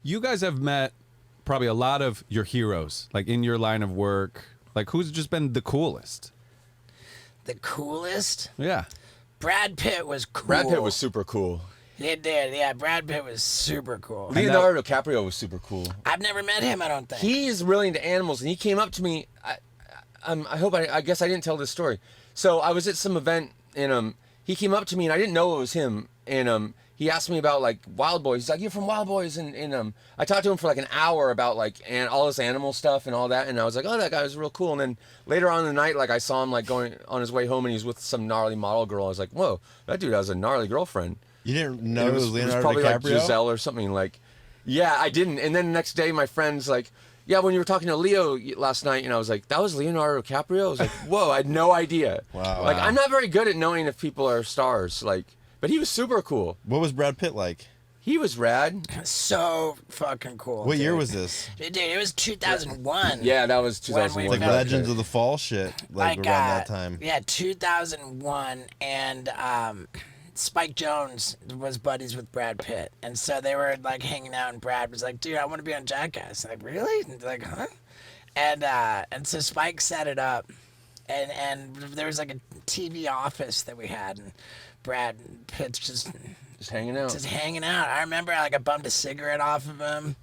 You guys have met probably a lot of your heroes, like in your line of work. Like, who's just been the coolest? The coolest? Yeah. Brad Pitt was cool. Brad Pitt was super cool. He did, yeah. Brad Pitt was super cool. Leonardo DiCaprio was super cool. I've never met him, I don't think. He's really into animals, and he came up to me. I guess I didn't tell this story. So I was at some event, and he came up to me, and I didn't know it was him. And he asked me about like Wild Boys. He's like, "You're from Wild Boys," and I talked to him for like an hour about like all this animal stuff and all that. And I was like, "Oh, that guy was real cool." And then later on in the night, like I saw him like going on his way home, and he was with some gnarly model girl. I was like, "Whoa, that dude has a gnarly girlfriend." You didn't know it was Leonardo probably DiCaprio? like Giselle or something. Like, yeah, I didn't. And then the next day, my friend's like, "Yeah, when you were talking to Leo last night," and I was like, "That was Leonardo DiCaprio?" I was like, "Whoa, I had no idea." Wow. Like, I'm not very good at knowing if people are stars. Like, but he was super cool. What was Brad Pitt like? He was rad. So fucking cool. What dude. year was this? Dude, it was 2001. Yeah, that was When 2001. we Like met. Legends of the Fall shit, like around that time. Yeah, 2001, and Spike Jonze was buddies with Brad Pitt, and so they were like hanging out, and Brad was like, "Dude, I want to be on Jackass." I'm like, really? And like, huh? And so Spike set it up, and there was like a TV office that we had, and Brad Pitt's just hanging out. Just hanging out. I remember like I bummed a cigarette off of him.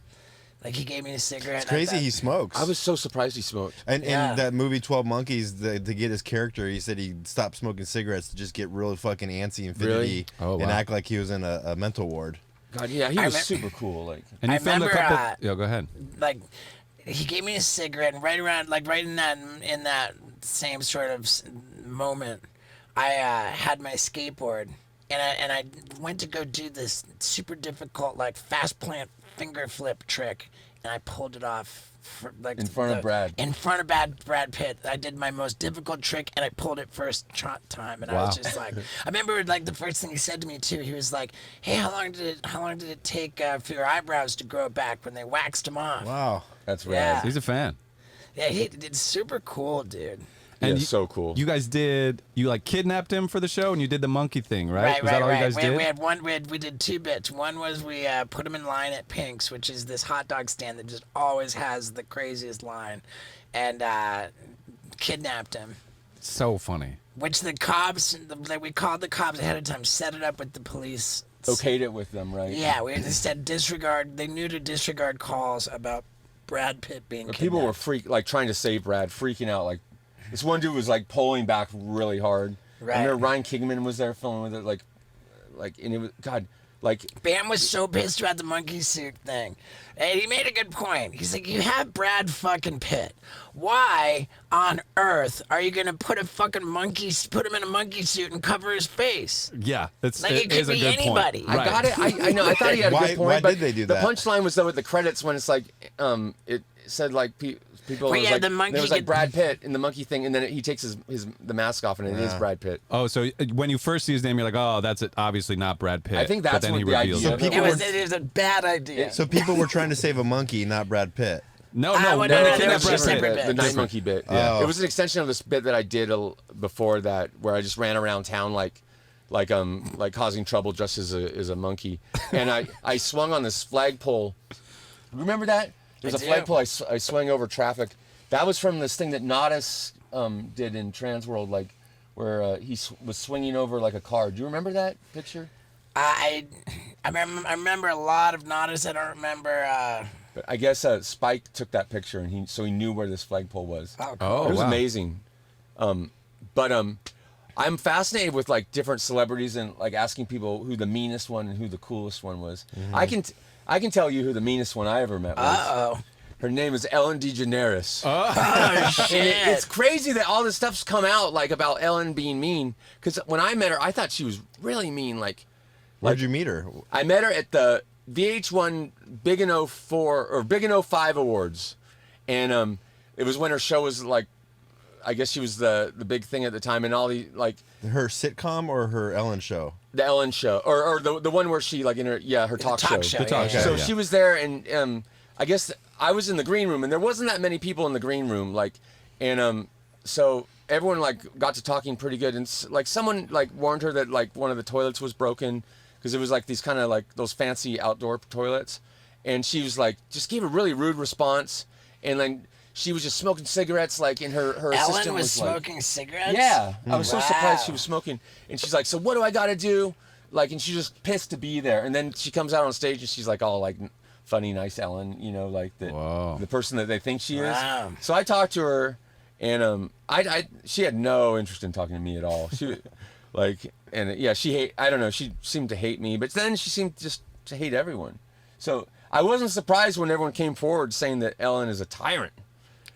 Like he gave me a cigarette. It's crazy he smokes. I was so surprised he smoked. And Yeah. in that movie 12 Monkeys, to get his character, he said he stopped smoking cigarettes to just get really fucking antsy and fidgety Really? Oh, and wow. act like he was in a mental ward. God, yeah, he was super cool. Like, And you I filmed a remember, couple. Yo, go ahead. Like he gave me a cigarette, and right in that same sort of moment, I had my skateboard, and I went to go do this super difficult like fast plant finger flip trick, and I pulled it off like in front of Brad. In front of Brad Pitt. I did my most difficult trick, and I pulled it first time, and I was just like, I remember like the first thing he said to me too. He was like, "Hey, how long did it take for your eyebrows to grow back when they waxed them off?" Wow. That's rad. Yeah. He's a fan. Yeah, it's super cool, dude. And Yeah, so cool. You guys you like kidnapped him for the show, and you did the monkey thing, right? Was that all you guys did? We did two bits. One was we put him in line at Pink's, which is this hot dog stand that just always has the craziest line, and kidnapped him. So funny. Which the cops, we called the cops ahead of time, set it up with the police. Okayed it with them, right? Yeah, we just said disregard. They knew to disregard calls about Brad Pitt being kidnapped. People were trying to save Brad, freaking out. Like, this one dude was like pulling back really hard. Right. I remember Ryan Kingman was there filming with it, and it was Bam was so pissed about the monkey suit thing. And he made a good point. He's like, you have Brad fucking Pitt. Why on earth are you going to put him in a monkey suit and cover his face? Yeah, it could be anybody. Point. I got it. I know. I thought he had a good point. Why but did they do the that? punchline was though at the credits when it's like, it said like people. Well, it was yeah, like, the monkey there was like could- Brad Pitt in the monkey thing, and then he takes the mask off, and it is Brad Pitt. Oh, so when you first see his name, you're like, oh, that's obviously not Brad Pitt. I think but that's then what he the reveals idea it. So people It was a bad idea. So people were trying to save a monkey, not Brad Pitt. No, no, when no, they no, kidnapped no, Brad separate Pitt. bit. The night Different. monkey bit. Yeah. It was an extension of this bit that I did before that, where I just ran around town like causing trouble just as a monkey, and I swung on this flagpole. Remember that? There's a flagpole. I swung over traffic. That was from this thing that Nicest did in Transworld, like where he was swinging over like a car. Do you remember that picture? I remember a lot of Nicest. I don't remember. But I guess Spike took that picture, and he knew where this flagpole was. Oh, Oh, It was wow. amazing. But I'm fascinated with like different celebrities and like asking people who the meanest one and who the coolest one was. Mm-hmm. I can tell you who the meanest one I ever met was. Uh-oh. Her name is Ellen DeGeneres. Oh, shit. And it's crazy that all this stuff's come out like about Ellen being mean. Because when I met her, I thought she was really mean. Where'd you meet her? I met her at the VH1 Big in 04 or Big in 05 Awards, and it was when her show was like, I guess she was the big thing at the time, and all the like Her sitcom or her Ellen show? the Ellen show or the one where she like in her her talk show. The talk show. So yeah. she was there, and I guess I was in the green room, and there wasn't that many people in the green room, so everyone like got to talking pretty good, and like someone like warned her that like one of the toilets was broken, because it was like these kind of like those fancy outdoor toilets, and she was like, just gave a really rude response, and then she was just smoking cigarettes, like, and her assistant Ellen was like, smoking cigarettes? yeah, I was so surprised Wow. she was smoking, and she's like, so what do I got to do? Like, and she's just pissed to be there, and then she comes out on stage and she's like, all like funny, nice Ellen, you know, like the person that they think she is. Wow. So I talked to her, and she had no interest in talking to me at all. She like, and yeah, I don't know, she seemed to hate me, but then she seemed just to hate everyone. So I wasn't surprised when everyone came forward saying that Ellen is a tyrant.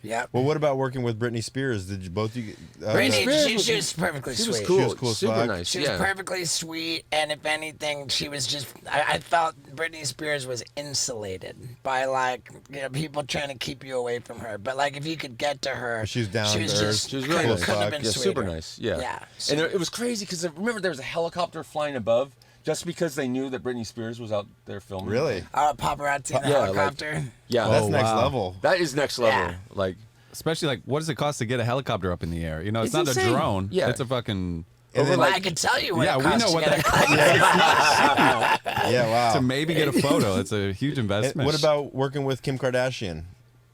Yep. Well, what about working with Britney Spears? Did you both you? Britney, she was perfectly She sweet. was cool, She was cool as super fuck. nice. She was yeah. perfectly sweet, and if anything, she was just. I felt Britney Spears was insulated by like people trying to keep you away from her. But like if you could get to her, She was down She was to earth. just She was really couldn't, nice. couldn't have been Yeah, super sweeter. nice. Yeah. Yeah. And it was crazy because remember there was a helicopter flying above just because they knew that Britney Spears was out there filming. Really? Paparazzi in the Yeah, like- helicopter. Yeah. That's Oh, next wow. level. That is next level. Yeah. Like. Especially like, what does it cost to get a helicopter up in the air? You know, it's It's not insane. a drone. Yeah. It's a fucking. And then, Well, I could tell you what Yeah, it we costs know to what get that a yeah, wow. To maybe get a photo, it's a huge And investment. what about working with Kim Kardashian?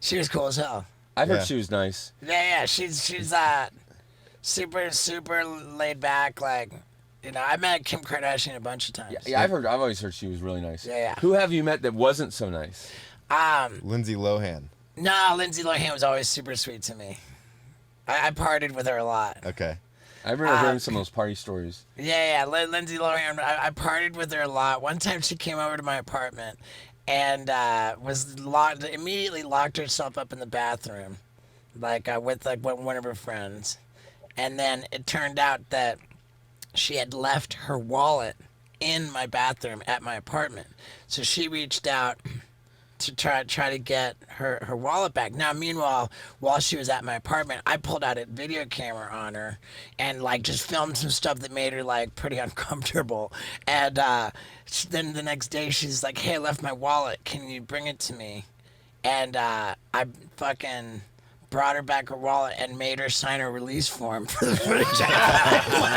She was cool as hell. I've heard Yeah. she was nice. Yeah, she's super laid back. Like, I met Kim Kardashian a bunch of times. Yeah, I've always heard she was really nice. Yeah. Who have you met that wasn't so nice? Lindsay Lohan. No, Lindsay Lohan was always super sweet to me. I partied with her a lot. Okay. I remember hearing some of those party stories. Yeah, Lindsay Lohan. I partied with her a lot. One time she came over to my apartment and immediately locked herself up in the bathroom, with one of her friends. And then it turned out that she had left her wallet in my bathroom at my apartment. So she reached out to try to get her wallet back. Now, meanwhile, while she was at my apartment, I pulled out a video camera on her and just filmed some stuff that made her pretty uncomfortable. And then the next day, she's like, "Hey, I left my wallet. Can you bring it to me?" And I fucking brought her back her wallet and made her sign a release form for the footage.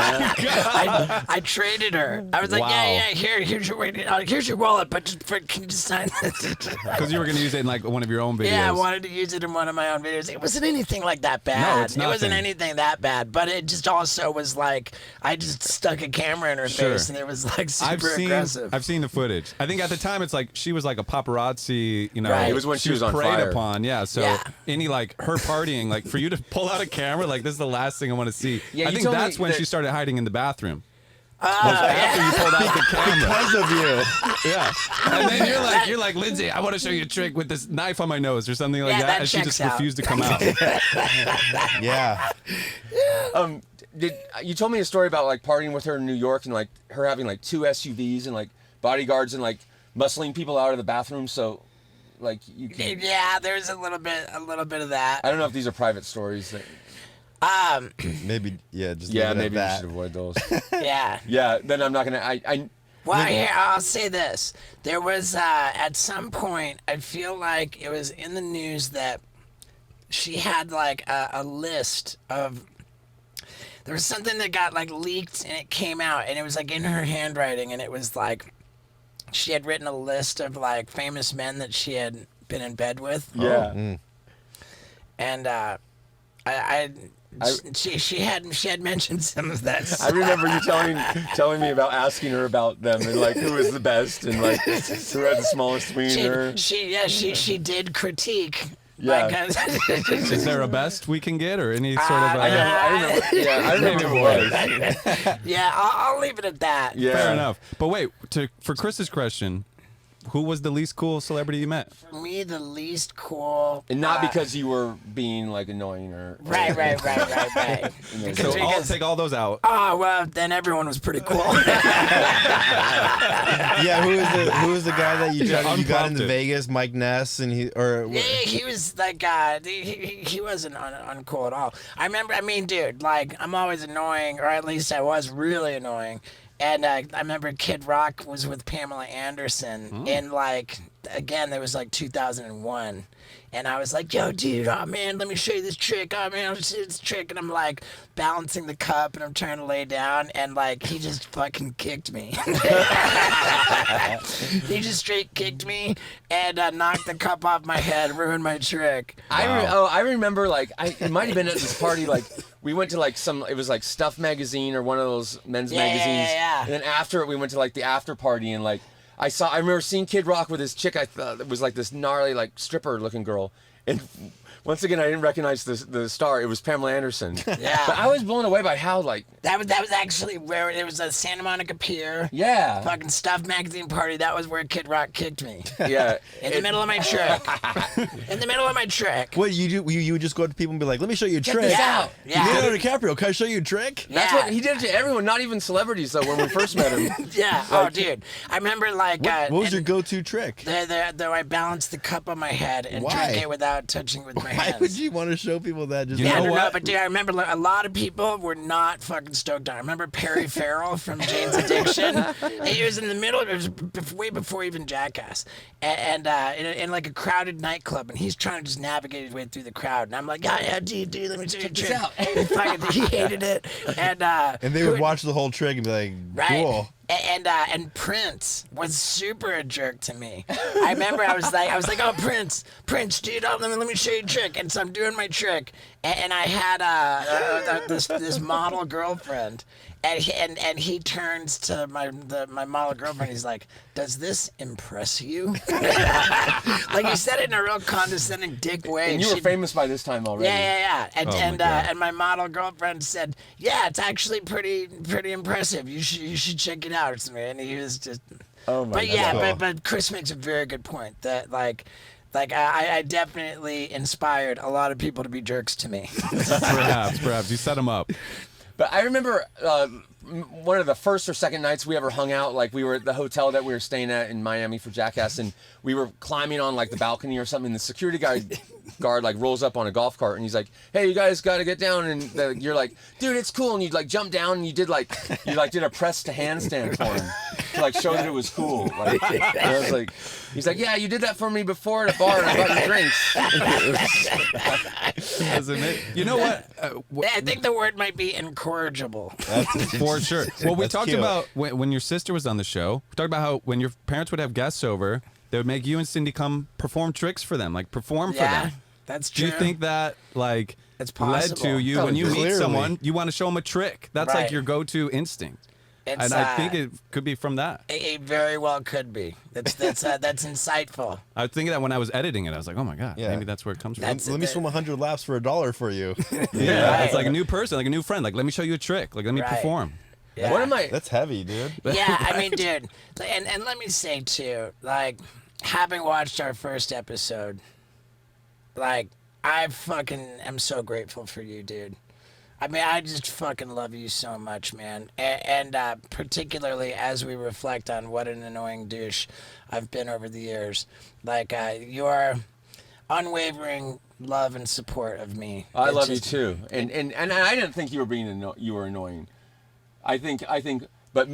I traded her. I was like, Wow. yeah, here's your wallet, but can you just sign this? Because you were going to use it in one of your own videos. Yeah, I wanted to use it in one of my own videos. It wasn't anything like that bad. No, it's It wasn't nothing. anything that bad, but it just also was I just stuck a camera in her Sure. face, and it was super aggressive. I've seen the footage. I think at the time it's she was like a paparazzi, Right. It was when she was on preyed fire. upon. Yeah. So Yeah. any her partying, for you to pull out a camera, this is the last thing I want to see. Yeah, I you think told me that's when that- she started hiding in the bathroom. Oh, After you pulled out the camera. Because of you. Yeah. And then you're like, Lindsay, I want to show you a trick with this knife on my nose or something like Yeah, that. that And she checks just out. refused to come out. Yeah. You told me a story about partying with her in New York and her having 2 SUVs and bodyguards and muscling people out of the bathroom. So you can. yeah, there's a little bit of that. I don't know if these are private stories. Maybe. Yeah. Just Yeah, leave it at maybe we that. should avoid those. Yeah. Yeah, then I'm not gonna. I Well, here, I'll say this. There was, at some point, I feel like it was in the news that she had, a list of... There was something that got, leaked, and it came out, and it was, in her handwriting, and it was, she had written a list of, famous men that she had been in bed with. yeah. And, she had mentioned some of that. I remember you telling me about asking her about them and who was the best and who had the smallest wiener. She did critique. Yeah. Is there a best we can get or any sort of... I remember. Yeah, I remember it was. Yeah, I'll leave it at that. Yeah. Fair enough. But wait, for Chris's question, who was the least cool celebrity you met? For me, the least cool. And not because you were being annoying or. Right. So I'll Because- take all those out. Oh well, then everyone was pretty cool. Yeah. Who was the guy that you got into unprompted. Vegas? Mike Ness and Yeah, he was that guy. He wasn't uncool at all. I mean, dude, I'm always annoying, or at least I was really annoying. And I remember Kid Rock was with Pamela Anderson in again, there was 2001. and I was like, yo, dude, oh man, let me show you this trick. Oh man, I'll show you this trick. And I'm like balancing the cup and I'm trying to lay down, and like he just fucking kicked me. He just straight kicked me and knocked the cup off my head, ruined my trick. I remember like it might have been at this party like we went to like it was like Stuff magazine or one of those men's magazines. Yeah. And then after it we went to like the after party, and like I remember seeing Kid Rock with his chick. I thought it was like this gnarly like stripper looking girl, and once again I didn't recognize the star. It was Pamela Anderson. Yeah. But I was blown away by how like that was actually where it was a Santa Monica Pier. yeah. Fucking Stuff magazine party. That was where Kid Rock kicked me. Yeah. In the middle of my trick. In the middle of my trick. What you do? You would just go up to people and be like, "Let me show you a trick." this out. Yeah. Leonardo DiCaprio, can I show you a trick? That's Yeah. what he did to everyone, not even celebrities though. When we first met him. Yeah. Oh, dude. I remember like. What was your and go-to trick? Though I balanced the cup on my head and Why? drank it without touching with my Why hands. would you want to show people that? Just You Yeah, know I don't know, what? but dude, I remember like, a lot of people were not fucking stoked on it. I remember Perry Farrell from Jane's Addiction. He was in the middle, it was way before even Jackass. And in like a crowded nightclub, and he's trying to just navigate his way through the crowd. And I'm like, yeah, dude, let me show you a trick. He hated it. and they would watch the whole trick and be like, Right. "Cool." And Prince was super a jerk to me. I remember I was like, oh Prince, dude, let me show you a trick. And so I'm doing my trick, and I had this model girlfriend, and he turns to my model girlfriend. He's like, does this impress you? Like he said it in a real condescending dick way. And you were She- famous by this time already. yeah. Oh my God. And my model girlfriend said, yeah, it's actually pretty impressive. You should check it out. And he was just. Oh my But God. yeah, Cool. but Chris makes a very good point that like I definitely inspired a lot of people to be jerks to me. Perhaps you set him up. But I remember one of the first or second nights we ever hung out, like we were at the hotel that we were staying at in Miami for Jackass, and we were climbing on like the balcony or something, and the security guard like rolls up on a golf cart, and he's like, hey, you guys got to get down, and you're like, dude, it's cool, and you like jump down, and you did a press to handstand for him to like show that it was cool. Like, and I was like, he's like, yeah, you did that for me before at a bar, and I bought you drinks. Doesn't it? You know what? I think the word might be incorrigible. For sure. Well, we That's talked cute. about when your sister was on the show. We talked about how when your parents would have guests over, they would make you and Cindy come perform tricks for them, like perform for Yeah, them. that's Do true. you think that like It's led possible. to you when you meet Clearly. someone, you want to show them a trick? That's like Right. your go-to instinct. It's, And I think it could be from that. it very well could be. That's insightful. I was thinking that when I was editing it, I was like, oh my God, Yeah. maybe that's where it comes from. That's- Let me swim 100 laps for $1 for you. Yeah, Right. it's like a new person, like a new friend. Like, let me show you a trick. Like, let me Right. perform. Yeah. What am I? That's heavy, dude. Yeah, I mean, dude, and let me say too, like, having watched our first episode, like, I fucking am so grateful for you, dude. I mean, I just fucking love you so much, man. And particularly as we reflect on what an annoying douche I've been over the years, like, your unwavering love and support of me. I It's love just- you too, and I didn't think you were you were annoying. I think, but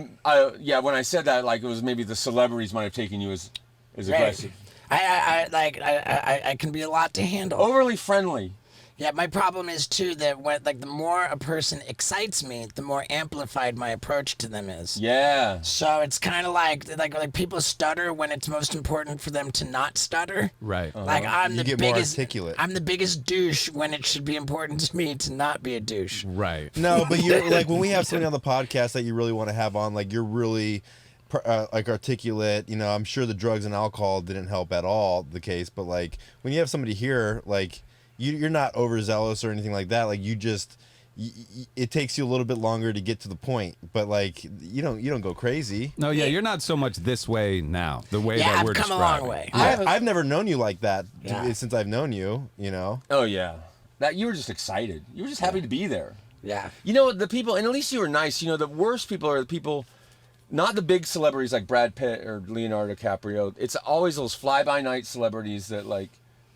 yeah, when I said that, like it was maybe the celebrities might have taken you as Right. aggressive, I can be a lot to handle. overly friendly. Yeah, my problem is too that when the more a person excites me, the more amplified my approach to them is. Yeah, So it's kind of like people stutter when it's most important for them to not stutter. Right. Like I'm You the get more biggest articulate. I'm the biggest douche when it should be important to me to not be a douche. Right. No, but you're like when we have somebody on the podcast that you really want to have on, like you're really like articulate. You know, I'm sure the drugs and alcohol didn't help at all the case, but like when you have somebody here, like you're not overzealous or anything like that. Like you just, it takes you a little bit longer to get to the point, but like you don't go crazy. No, yeah, you're not so much this way now. The way Yeah, that I've we're come a describing. long way. I've never known you like that Yeah. since I've known you. You know. oh yeah, that you were just excited. You were just happy to be there. Yeah. You know, the people, and at least you were nice. You know, the worst people are the people, not the big celebrities like Brad Pitt or Leonardo DiCaprio. It's always those fly-by-night celebrities that like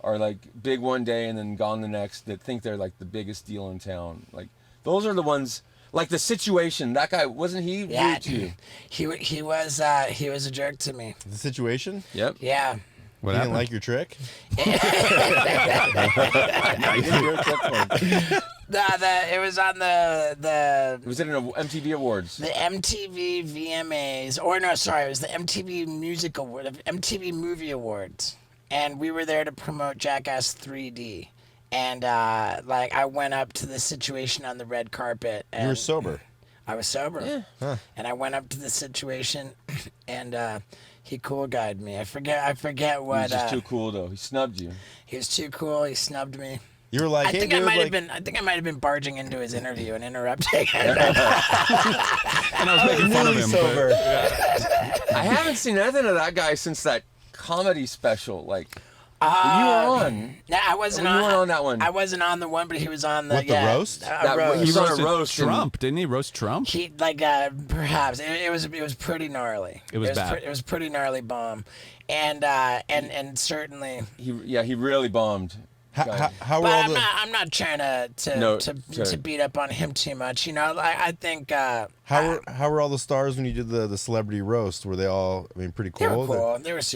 are like big one day and then gone the next, that think they're like the biggest deal in town. Like those are the ones. Like the Situation. That guy, wasn't he Yeah. rude to you? He was a jerk to me. The Situation. Yep. Yeah. What You happened? didn't like your trick? It was on the Was it an MTV Awards? the MTV VMAs, or no, sorry, it was the MTV Music Award, MTV Movie Awards, and we were there to promote Jackass 3D. And like I went up to the situation on the red carpet. And You were sober. I was sober. Yeah. Huh. And I went up to the situation, and he cool guyed me. I forget He what. was just too cool though. He snubbed you. He was too cool. He snubbed me. You were like, I hey, think dude, I might like, have been barging into his interview and interrupting. And I was making fun of really him. sober. I haven't seen anything of that guy since that comedy special. Like, you were on. No, I wasn't You on. weren't on that one. I wasn't on the one, but he was on the What, the roast? That roast. he was on a roasted roast. and- Trump, didn't he? Roast Trump? He perhaps it was pretty gnarly. It was bad. It was pretty gnarly bomb, and certainly. He really bombed. How were But all the... I'm not trying No, to beat up on him too much. You know, I think How were all the stars when you did the celebrity roast? Were they all, I mean, pretty cool? they were cool. They were super